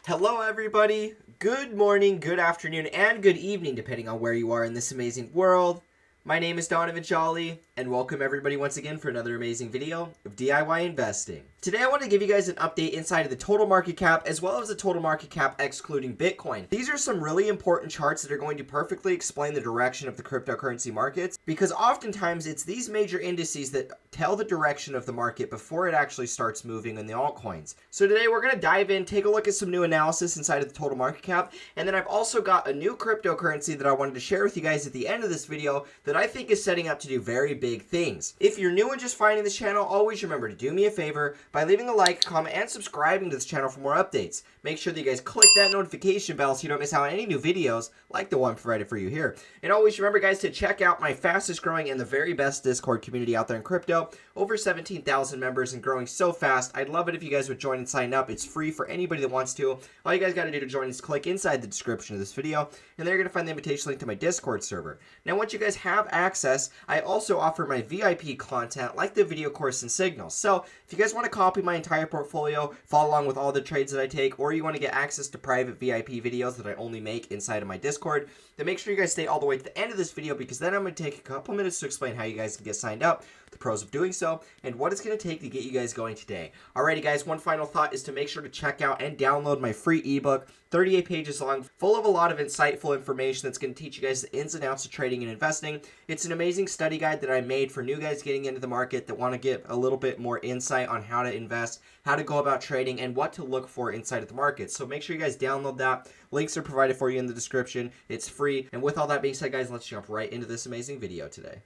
Hello everybody, good morning, good afternoon, and good evening depending on where you are in this amazing world. My name is Donovan Jolly, and welcome everybody once again for another amazing video of DIY investing. Today I want to give you guys an update inside of the total market cap as well as the total market cap excluding Bitcoin. These are some really important charts that are going to perfectly explain the direction of the cryptocurrency markets, because oftentimes it's these major indices that tell the direction of the market before it actually starts moving in the altcoins. So today we're going to dive in, take a look at some new analysis inside of the total market cap, and then I've also got a new cryptocurrency that I wanted to share with you guys at the end of this video that I think is setting up to do very big things. If you're new and just finding this channel, always remember to do me a favor by leaving a like, comment, and subscribing to this channel for more updates. Make sure that you guys click that notification bell so you don't miss out on any new videos like the one provided for you here. And always remember, guys, to check out my fastest growing and the very best Discord community out there in crypto. Over 17,000 members and growing so fast. I'd love it if you guys would join and sign up. It's free for anybody that wants to. All you guys got to do to join is click inside the description of this video, and there you're going to find the invitation link to my Discord server. Now, once you guys have access, I also offer my VIP content like the video course and signals. So if you guys want to copy my entire portfolio, follow along with all the trades that I take, or you want to get access to private VIP videos that I only make inside of my Discord, then make sure you guys stay all the way to the end of this video, because then I'm going to take a couple minutes to explain how you guys can get signed up, the pros of doing so, and what it's going to take to get you guys going today. Alrighty guys, one final thought is to make sure to check out and download my free ebook, 38 pages long, full of a lot of insightful information that's going to teach you guys the ins and outs of trading and investing. It's an amazing study guide that I made for new guys getting into the market that want to get a little bit more insight on how to invest, how to go about trading, and what to look for inside of the market. So make sure you guys download that. Links are provided for you in the description. It's free. And with all that being said, guys, let's jump right into this amazing video today.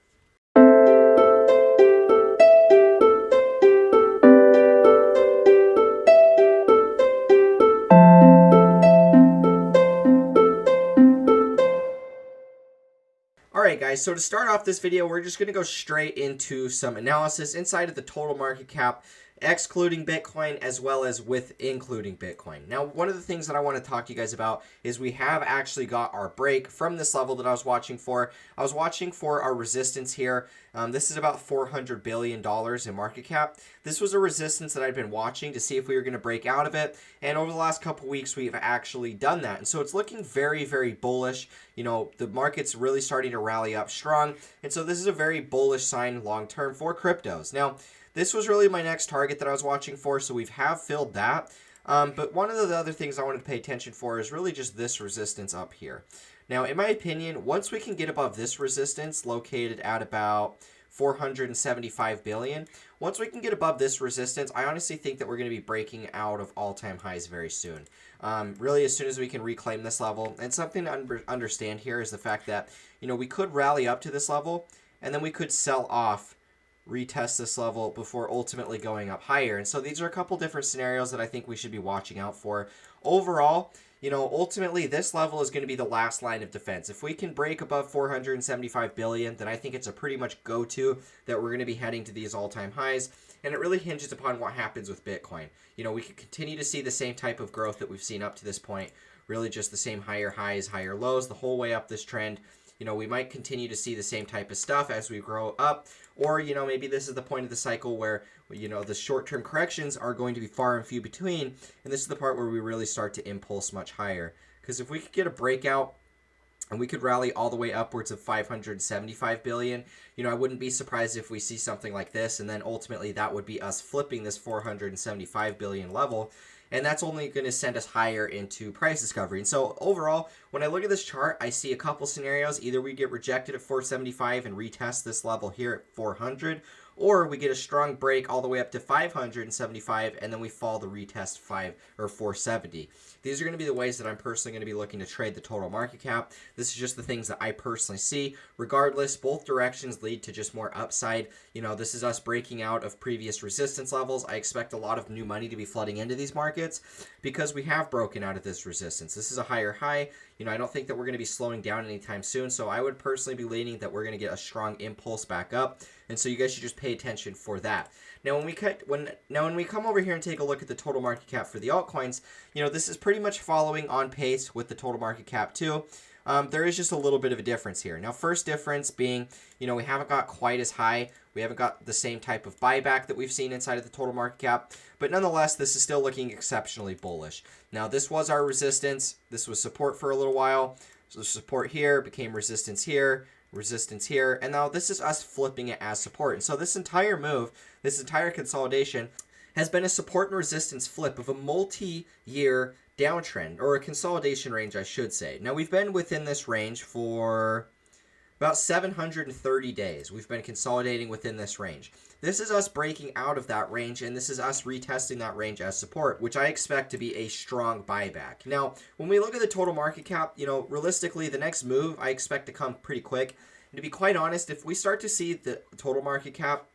Alright guys, so to start off this video, we're just going to go straight into some analysis inside of the total market cap, excluding Bitcoin as well as with including Bitcoin. Now, one of the things that I want to talk to you guys about is we have actually got our break from this level that I was watching for. I was watching for our resistance here. This is about $400 billion in market cap. This was a resistance that I'd been watching to see if we were going to break out of it. And over the last couple weeks, we've actually done that. And so it's looking very, very bullish. You know, the market's really starting to rally up strong. And so this is a very bullish sign long term for cryptos. Now, this was really my next target that I was watching for, so we have filled that. But one of the other things I wanted to pay attention for is really just this resistance up here. Now, in my opinion, once we can get above this resistance located at about 475 billion, once we can get above this resistance, I honestly think that we're going to be breaking out of all-time highs very soon. Really, as soon as we can reclaim this level. And something to understand here is the fact that, you know, we could rally up to this level, and then we could sell off, retest this level before ultimately going up higher. And so these are a couple different scenarios that I think we should be watching out for. Overall, you know, ultimately this level is going to be the last line of defense. If we can break above 475 billion, then I think it's a pretty much go-to that we're going to be heading to these all-time highs. And it really hinges upon what happens with Bitcoin. You know, we can continue to see the same type of growth that we've seen up to this point. Really just the same higher highs, higher lows the whole way up this trend. You know, we might continue to see the same type of stuff as we grow up. Or, you know, maybe this is the point of the cycle where, you know, the short-term corrections are going to be far and few between. And this is the part where we really start to impulse much higher. Because if we could get a breakout and we could rally all the way upwards of 575 billion, you know, I wouldn't be surprised if we see something like this. And then ultimately that would be us flipping this 475 billion level. And that's only going to send us higher into price discovery. And so overall, when I look at this chart, I see a couple scenarios. Either we get rejected at 475 and retest this level here at 400, or we get a strong break all the way up to 575, and then we fall to retest 470. These are going to be the ways that I'm personally going to be looking to trade the total market cap. This is just the things that I personally see. Regardless, both directions lead to just more upside. You know, this is us breaking out of previous resistance levels. I expect a lot of new money to be flooding into these markets because we have broken out of this resistance. This is a higher high. You know, I don't think that we're going to be slowing down anytime soon, so I would personally be leaning that we're going to get a strong impulse back up, and so you guys should just pay attention for that. Now, when we come over here and take a look at the total market cap for the altcoins, you know, this is pretty much following on pace with the total market cap too. There is just a little bit of a difference here. Now, first difference being, you know, we haven't got quite as high We haven't got the same type of buyback that we've seen inside of the total market cap, but nonetheless, this is still looking exceptionally bullish. Now, this was our resistance. This was support for a little while. So support here became resistance here, and now this is us flipping it as support. And so this entire move, this entire consolidation has been a support and resistance flip of a multi-year downtrend, or a consolidation range, I should say. Now, we've been within this range for about 730 days. We've been consolidating within this range. This is us breaking out of that range, and this is us retesting that range as support, which I expect to be a strong buyback. Now, when we look at the total market cap, realistically, the next move I expect to come pretty quick. And to be quite honest, if we start to see the total market cap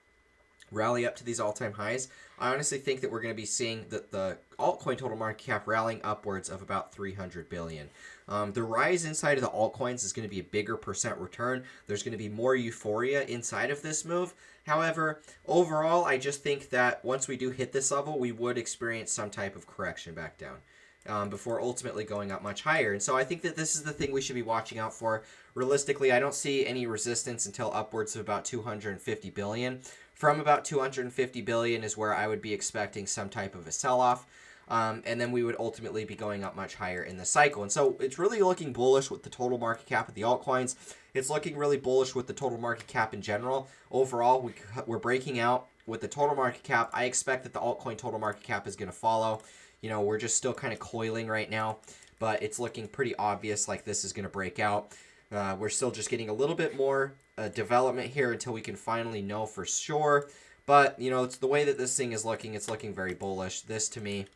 rally up to these all-time highs, I honestly think that we're going to be seeing the altcoin total market cap rallying upwards of about 300 billion. The rise inside of the altcoins is going to be a bigger percent return. There's going to be more euphoria inside of this move. However, overall, I just think that once we do hit this level, we would experience some type of correction back down before ultimately going up much higher. And so I think that this is the thing we should be watching out for. Realistically, I don't see any resistance until upwards of about 250 billion. From about 250 billion is where I would be expecting some type of a sell-off. And then we would ultimately be going up much higher in the cycle. And so it's really looking bullish with the total market cap of the altcoins. It's looking really bullish with the total market cap in general. Overall, we're breaking out with the total market cap. I expect that the altcoin total market cap is going to follow. We're just still kind of coiling right now, but it's looking pretty obvious like this is going to break out. We're still just getting a little bit more development here until we can finally know for sure. But, it's the way that this thing is looking. It's looking very bullish. This, to me,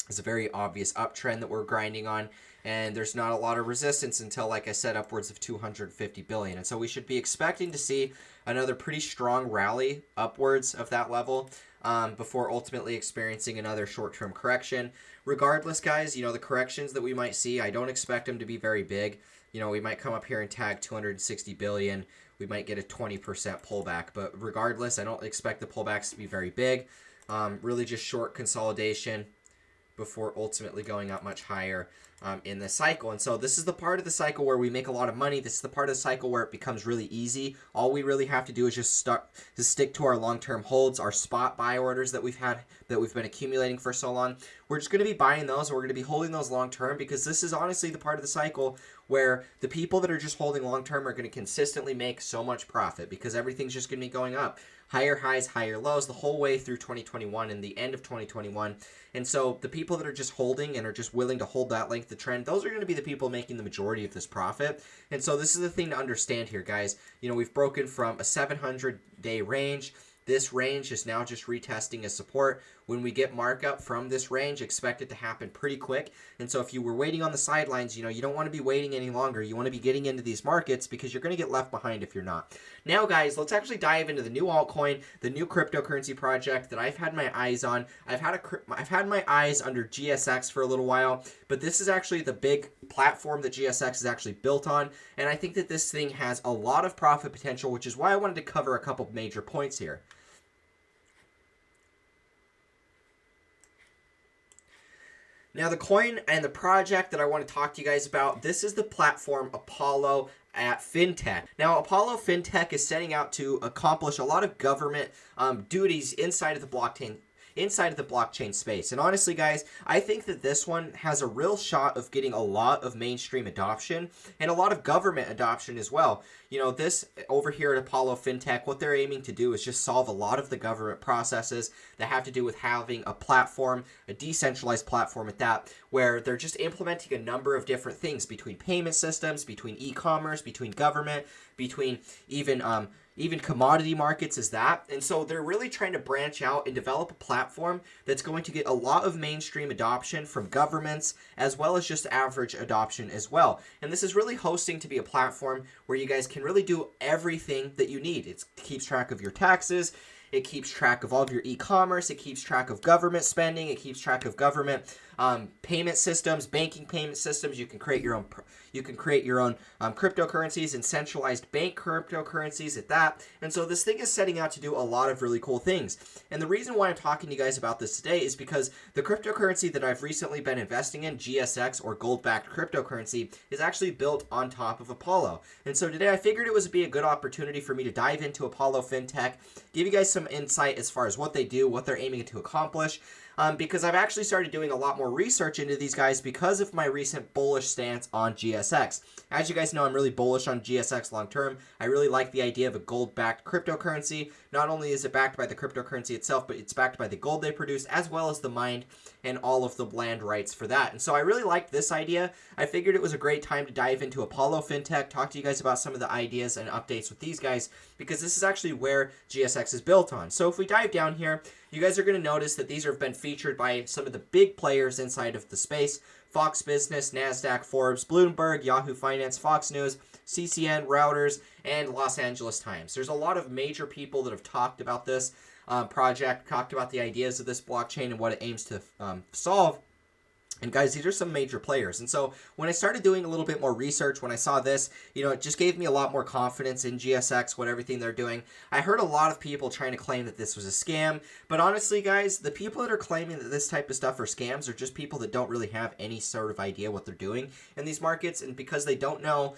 is a very obvious uptrend that we're grinding on. And there's not a lot of resistance until, like I said, upwards of 250 billion. And so we should be expecting to see another pretty strong rally upwards of that level before ultimately experiencing another short-term correction. Regardless, guys, the corrections that we might see, I don't expect them to be very big. We might come up here and tag 260 billion. We might get a 20% pullback. But regardless, I don't expect the pullbacks to be very big. Really just short consolidation before ultimately going up much higher in the cycle. And so this is the part of the cycle where we make a lot of money. This is the part of the cycle where it becomes really easy. All we really have to do is just stick to our long-term holds, our spot buy orders that we've been accumulating for so long. We're just going to be buying those, and we're going to be holding those long-term, because this is honestly the part of the cycle where the people that are just holding long-term are going to consistently make so much profit, because everything's just going to be going up. Higher highs, higher lows the whole way through 2021 and the end of 2021. And so the people that are just holding and are just willing to hold that length of trend, those are going to be the people making the majority of this profit. And so this is the thing to understand here, guys. We've broken from a 700-day range. This range is now just retesting as support. When we get markup from this range, expect it to happen pretty quick. And so if you were waiting on the sidelines, you don't want to be waiting any longer. You want to be getting into these markets, because you're going to get left behind if you're not. Now, guys, let's actually dive into the new altcoin, the new cryptocurrency project that I've had my eyes on. I've had my eyes under GSX for a little while, but this is actually the big platform that GSX is actually built on. And I think that this thing has a lot of profit potential, which is why I wanted to cover a couple major points here. Now, the coin and the project that I want to talk to you guys about, this is the platform Apollo at Fintech. Now, Apollo Fintech is setting out to accomplish a lot of government duties inside of the blockchain space. And honestly, guys, I think that this one has a real shot of getting a lot of mainstream adoption and a lot of government adoption as well. This over here at Apollo Fintech, what they're aiming to do is just solve a lot of the government processes that have to do with having a platform, a decentralized platform at that, where they're just implementing a number of different things between payment systems, between e-commerce, between government, between even commodity markets as that. And so they're really trying to branch out and develop a platform that's going to get a lot of mainstream adoption from governments, as well as just average adoption as well. And this is really hosting to be a platform where you guys can really do everything that you need. It keeps track of your taxes. It keeps track of all of your e-commerce. It keeps track of government spending. It keeps track of government payment systems, banking payment systems. You can create your own. You can create your own cryptocurrencies and centralized bank cryptocurrencies at that. And so this thing is setting out to do a lot of really cool things. And the reason why I'm talking to you guys about this today is because the cryptocurrency that I've recently been investing in, GSX or gold-backed cryptocurrency, is actually built on top of Apollo. And so today I figured it would be a good opportunity for me to dive into Apollo Fintech, give you guys some insight as far as what they do, what they're aiming to accomplish. Because I've actually started doing a lot more research into these guys because of my recent bullish stance on GSX. As you guys know, I'm really bullish on GSX long term. I really like the idea of a gold-backed cryptocurrency. Not only is it backed by the cryptocurrency itself, but it's backed by the gold they produce, as well as the mine and all of the land rights for that. And so I really liked this idea. I figured it was a great time to dive into Apollo Fintech, talk to you guys about some of the ideas and updates with these guys, because this is actually where GSX is built on. So if we dive down here, you guys are going to notice that these have been featured by some of the big players inside of the space: Fox Business, NASDAQ, Forbes, Bloomberg, Yahoo Finance, Fox News, CCN, Reuters, and Los Angeles Times. There's a lot of major people that have talked about this project, talked about the ideas of this blockchain and what it aims to solve. And guys, these are some major players. And so when I started doing a little bit more research, when I saw this, it just gave me a lot more confidence in GSX, what everything they're doing. I heard a lot of people trying to claim that this was a scam. But honestly, guys, the people that are claiming that this type of stuff are scams are just people that don't really have any sort of idea what they're doing in these markets. And because they don't know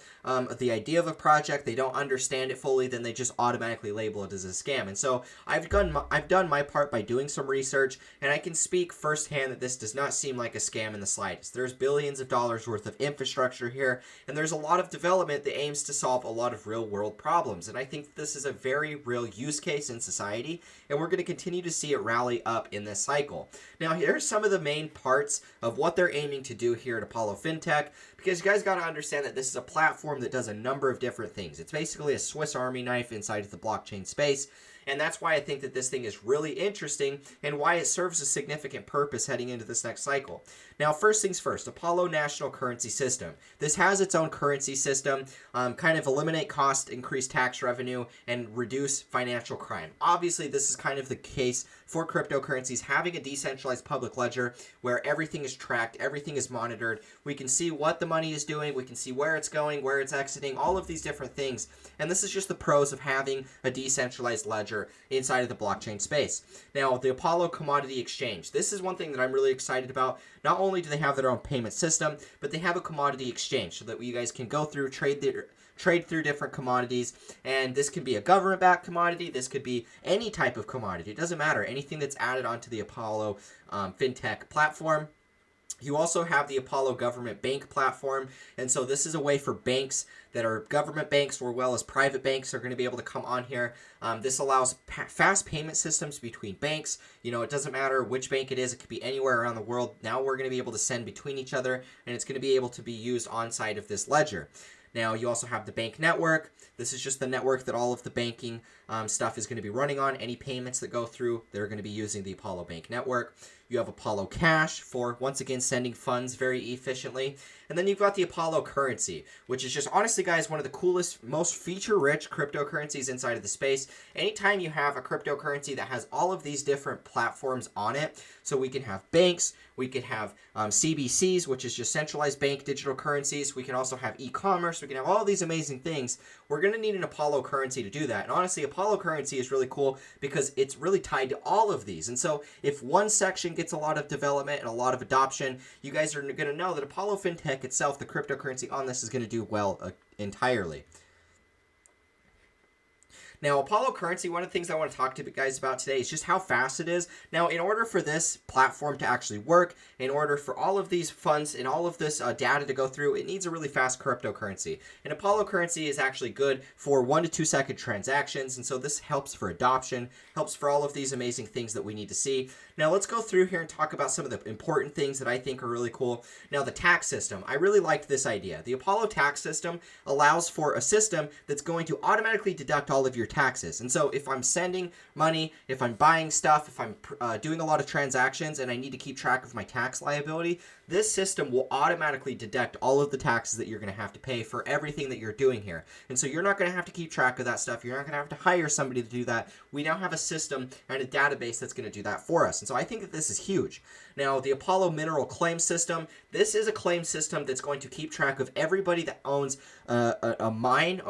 the idea of a project, they don't understand it fully, then they just automatically label it as a scam. And so I've done my part by doing some research, and I can speak firsthand that this does not seem like a scam in the slightest. There's billions of dollars worth of infrastructure here, and there's a lot of development that aims to solve a lot of real world problems. And I think this is a very real use case in society, and we're going to continue to see it rally up in this cycle. Now, here's some of the main parts of what they're aiming to do here at Apollo Fintech, because you guys got to understand that this is a platform that does a number of different things. It's basically a Swiss Army knife inside of the blockchain space. And that's why I think that this thing is really interesting and why it serves a significant purpose heading into this next cycle. Now, first things first, Apollo National Currency System. This has its own currency system, kind of eliminate cost, increase tax revenue, and reduce financial crime. Obviously, this is kind of the case for cryptocurrencies, having a decentralized public ledger where everything is tracked, everything is monitored. We can see what the money is doing, we can see where it's going, where it's exiting, all of these different things. And this is just the pros of having a decentralized ledger inside of the blockchain space. Now, the Apollo Commodity Exchange. This is one thing that I'm really excited about. Not only do they have their own payment system, but they have a commodity exchange so that you guys can go through, trade through different commodities. And this can be a government-backed commodity. This could be any type of commodity. It doesn't matter. Anything that's added onto the Apollo Fintech platform. You also have the Apollo Government Bank platform, and so this is a way for banks that are government banks or well as private banks are going to be able to come on here. This allows fast payment systems between banks. It doesn't matter which bank it is. It could be anywhere around the world. Now we're going to be able to send between each other, and it's going to be able to be used on site of this ledger. Now, you also have the bank network. This is just the network that all of the banking stuff is going to be running on. Any payments that go through, they're going to be using the Apollo Bank network. You have Apollo Cash for, once again, sending funds very efficiently. And then you've got the Apollo Currency, which is just, honestly, guys, one of the coolest, most feature-rich cryptocurrencies inside of the space. Anytime you have a cryptocurrency that has all of these different platforms on it, so we can have banks, we could have CBCs, which is just centralized bank digital currencies. We can also have e-commerce. We can have all these amazing things. We're going to need an Apollo currency to do that. And honestly, Apollo currency is really cool because it's really tied to all of these. And so if one section gets a lot of development and a lot of adoption, you guys are going to know that Apollo Fintech itself, the cryptocurrency on this, is going to do well entirely. Now, Apollo Currency, one of the things I want to talk to you guys about today is just how fast it is. Now, in order for this platform to actually work, in order for all of these funds and all of this data to go through, it needs a really fast cryptocurrency. And Apollo Currency is actually good for 1 to 2 second transactions, and so this helps for adoption, helps for all of these amazing things that we need to see. Now, let's go through here and talk about some of the important things that I think are really cool. Now, the tax system. I really liked this idea. The Apollo tax system allows for a system that's going to automatically deduct all of your taxes. And so if I'm sending money, if I'm buying stuff, if I'm doing a lot of transactions and I need to keep track of my tax liability, this system will automatically deduct all of the taxes that you're going to have to pay for everything that you're doing here. And so you're not going to have to keep track of that stuff. You're not going to have to hire somebody to do that. We now have a system and a database that's going to do that for us. And so I think that this is huge. Now, the Apollo Mineral Claim System, this is a claim system that's going to keep track of everybody that owns a mine,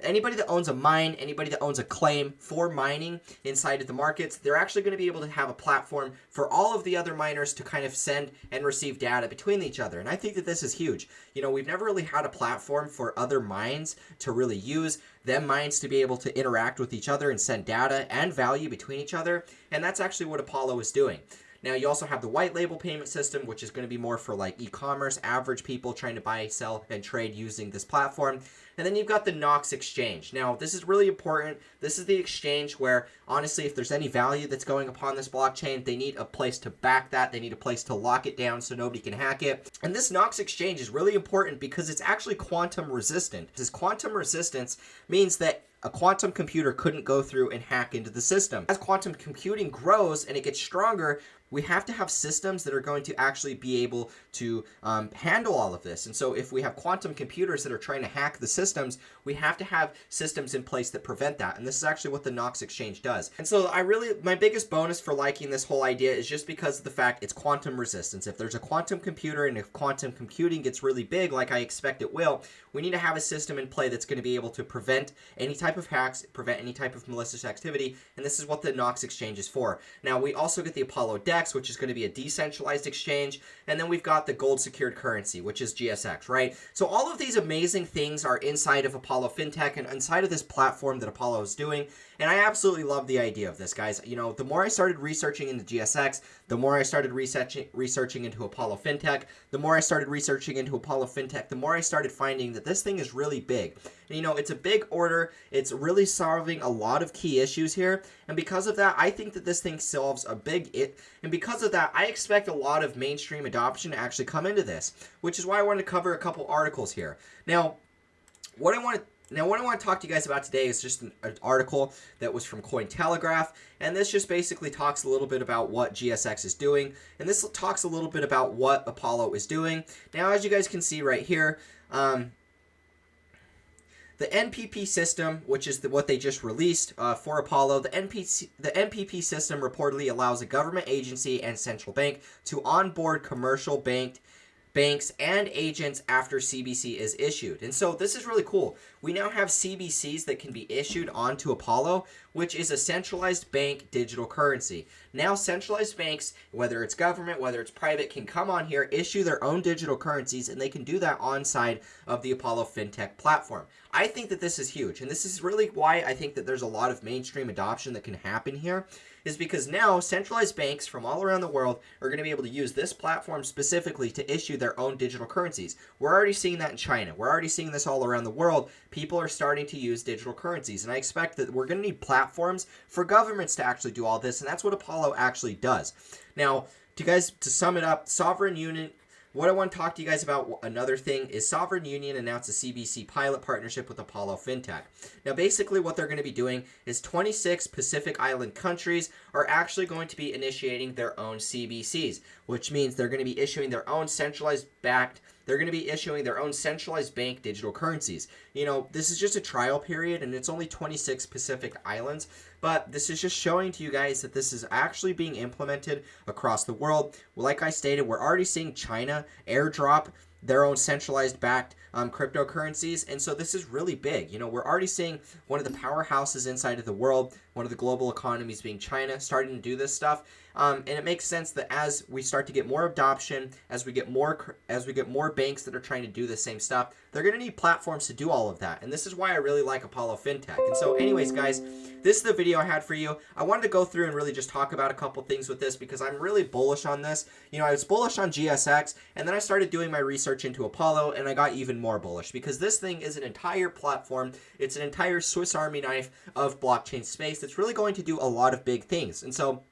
anybody that owns a mine, anybody that owns a claim for mining inside of the markets. They're actually going to be able to have a platform for all of the other miners to kind of send and receive data between each other. And I think that this is huge. You know, we've never really had a platform for other mines to really use, them mines to be able to interact with each other and send data and value between each other. And that's actually what Apollo is doing. Now, you also have the white label payment system, which is going to be more for like e-commerce, average people trying to buy, sell, and trade using this platform. And then you've got the Nox exchange. Now, this is really important. This is the exchange where, honestly, if there's any value that's going upon this blockchain, they need a place to back that. They need a place to lock it down so nobody can hack it. And this Nox exchange is really important because it's actually quantum resistant. This quantum resistance means that a quantum computer couldn't go through and hack into the system. As quantum computing grows and it gets stronger, we have to have systems that are going to actually be able to handle all of this. And so if we have quantum computers that are trying to hack the systems, we have to have systems in place that prevent that. And this is actually what the Nox exchange does. And so my biggest bonus for liking this whole idea is just because of the fact it's quantum resistance. If there's a quantum computer and if quantum computing gets really big, like I expect it will, we need to have a system in play that's going to be able to prevent any type of hacks, prevent any type of malicious activity. And this is what the Nox exchange is for. Now, we also get the Apollo DEX, which is going to be a decentralized exchange. And then we've got the gold secured currency, which is GSX, right? So all of these amazing things are inside of Apollo Fintech and inside of this platform that Apollo is doing. And I absolutely love the idea of this, guys. You know, the more I started researching into GSX, the more I started researching into Apollo Fintech, the more I started researching into Apollo Fintech, the more I started finding that this thing is really big. And, you know, it's a big order. It's really solving a lot of key issues here. And because of that, I think that this thing solves a big And because of that, I expect a lot of mainstream adoption to actually come into this, which is why I wanted to cover a couple articles here. Now, what I want to talk to you guys about today is just an article that was from Cointelegraph, and this just basically talks a little bit about what GSX is doing, and this talks a little bit about what Apollo is doing. Now, as you guys can see right here, the NPP system, which is what they just released for Apollo, the NPP system reportedly allows a government agency and central bank to onboard commercial banks and agents after CBC is issued. And so this is really cool. We now have CBCs that can be issued onto Apollo, which is a centralized bank digital currency. Now centralized banks, whether it's government, whether it's private, can come on here, issue their own digital currencies, and they can do that on side of the Apollo Fintech platform. I think that this is huge, and this is really why I think that there's a lot of mainstream adoption that can happen here, is because now centralized banks from all around the world are going to be able to use this platform specifically to issue their own digital currencies. We're already seeing that in China. We're already seeing this all around the world. People are starting to use digital currencies, and I expect that we're going to need platforms for governments to actually do all this, and that's what Apollo actually does. Now, to sum it up, Sovereign Union, what I want to talk to you guys about, another thing, is Sovereign Union announced a CBC pilot partnership with Apollo Fintech. Now, basically what they're going to be doing is 26 Pacific Island countries are actually going to be initiating their own CBCs, which means they're going to be issuing their own centralized bank digital currencies. You know, this is just a trial period, and it's only 26 Pacific Islands, but this is just showing to you guys that this is actually being implemented across the world. Well, like I stated, we're already seeing China airdrop their own centralized backed cryptocurrencies, and so this is really big. You know, we're already seeing one of the powerhouses inside of the world, one of the global economies being China, starting to do this stuff. And it makes sense that as we start to get more adoption, as we get more banks that are trying to do the same stuff, they're going to need platforms to do all of that. And this is why I really like Apollo Fintech. And so anyways, guys, this is the video I had for you. I wanted to go through and really just talk about a couple things with this because I'm really bullish on this. You know, I was bullish on GSX, and then I started doing my research into Apollo, and I got even more bullish because this thing is an entire platform. It's an entire Swiss Army knife of blockchain space that's really going to do a lot of big things. And so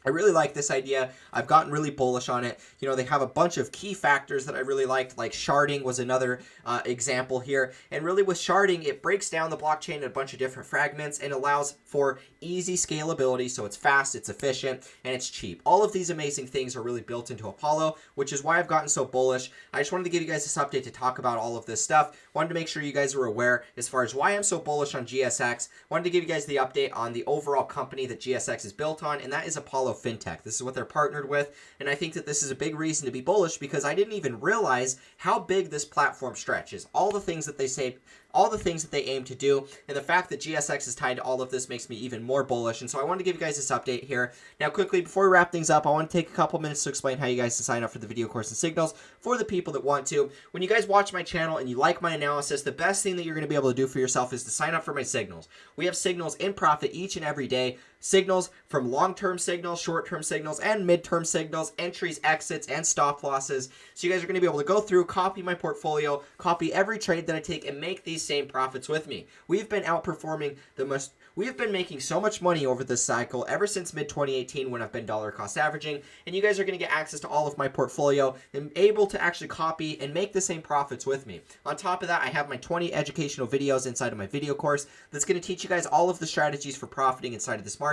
I really like this idea. I've gotten really bullish on it. You know, they have a bunch of key factors that I really liked, like sharding was another example here. And really with sharding, it breaks down the blockchain in a bunch of different fragments and allows for easy scalability. So it's fast, it's efficient, and it's cheap. All of these amazing things are really built into Apollo, which is why I've gotten so bullish. I just wanted to give you guys this update to talk about all of this stuff. Wanted to make sure you guys were aware as far as why I'm so bullish on GSX. Wanted to give you guys the update on the overall company that GSX is built on, and that is Apollo Fintech. This is what they're partnered with, and I think that this is a big reason to be bullish because I didn't even realize how big this platform stretches. All the things that they say, all the things that they aim to do, and the fact that GSX is tied to all of this makes me even more bullish. And so I wanted to give you guys this update here. Now quickly, before we wrap things up, I want to take a couple minutes to explain how you guys can sign up for the video course and signals for the people that want to. When you guys watch my channel and you like my analysis, the best thing that you're going to be able to do for yourself is to sign up for my signals. We have signals in profit each and every day. Signals from long-term signals, short-term signals, and mid-term signals, entries, exits, and stop losses. So you guys are going to be able to go through, copy my portfolio, copy every trade that I take, and make these same profits with me. We've been outperforming the most. We have been making so much money over this cycle ever since mid-2018 when I've been dollar cost averaging, and you guys are going to get access to all of my portfolio and able to actually copy and make the same profits with me. On top of that, I have my 20 educational videos inside of my video course that's going to teach you guys all of the strategies for profiting inside of this market.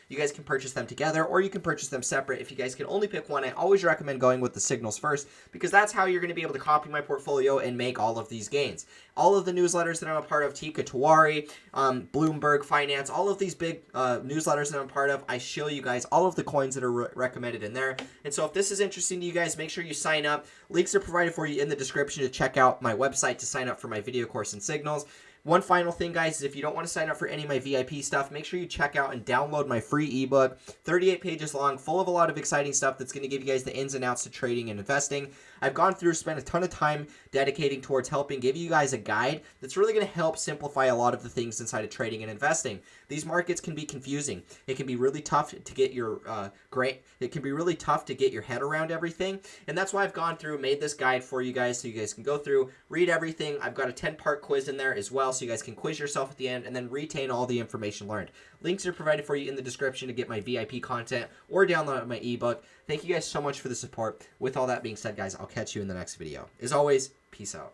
You guys can purchase them together or you can purchase them separate. If you guys can only pick one, I always recommend going with the signals first because that's how you're going to be able to copy my portfolio and make all of these gains. All of the newsletters that I'm a part of, Tika Tawari, Bloomberg Finance, all of these big newsletters that I'm part of, I show you guys all of the coins that are recommended in there. And so if this is interesting to you guys, make sure you sign up. Links are provided for you in the description to check out my website to sign up for my video course and signals. One final thing, guys, is if you don't want to sign up for any of my VIP stuff, make sure you check out and download my free ebook, 38 pages long, full of a lot of exciting stuff that's going to give you guys the ins and outs to trading and investing. I've gone through, spent a ton of time dedicating towards helping give you guys a guide that's really going to help simplify a lot of the things inside of trading and investing. These markets can be confusing. It can be really tough to get your It can be really tough to get your head around everything, and that's why I've gone through, made this guide for you guys so you guys can go through, read everything. I've got a 10-part quiz in there as well, so you guys can quiz yourself at the end and then retain all the information learned. Links are provided for you in the description to get my VIP content or download my ebook. Thank you guys so much for the support. With all that being said, guys, I'll catch you in the next video. As always, peace out.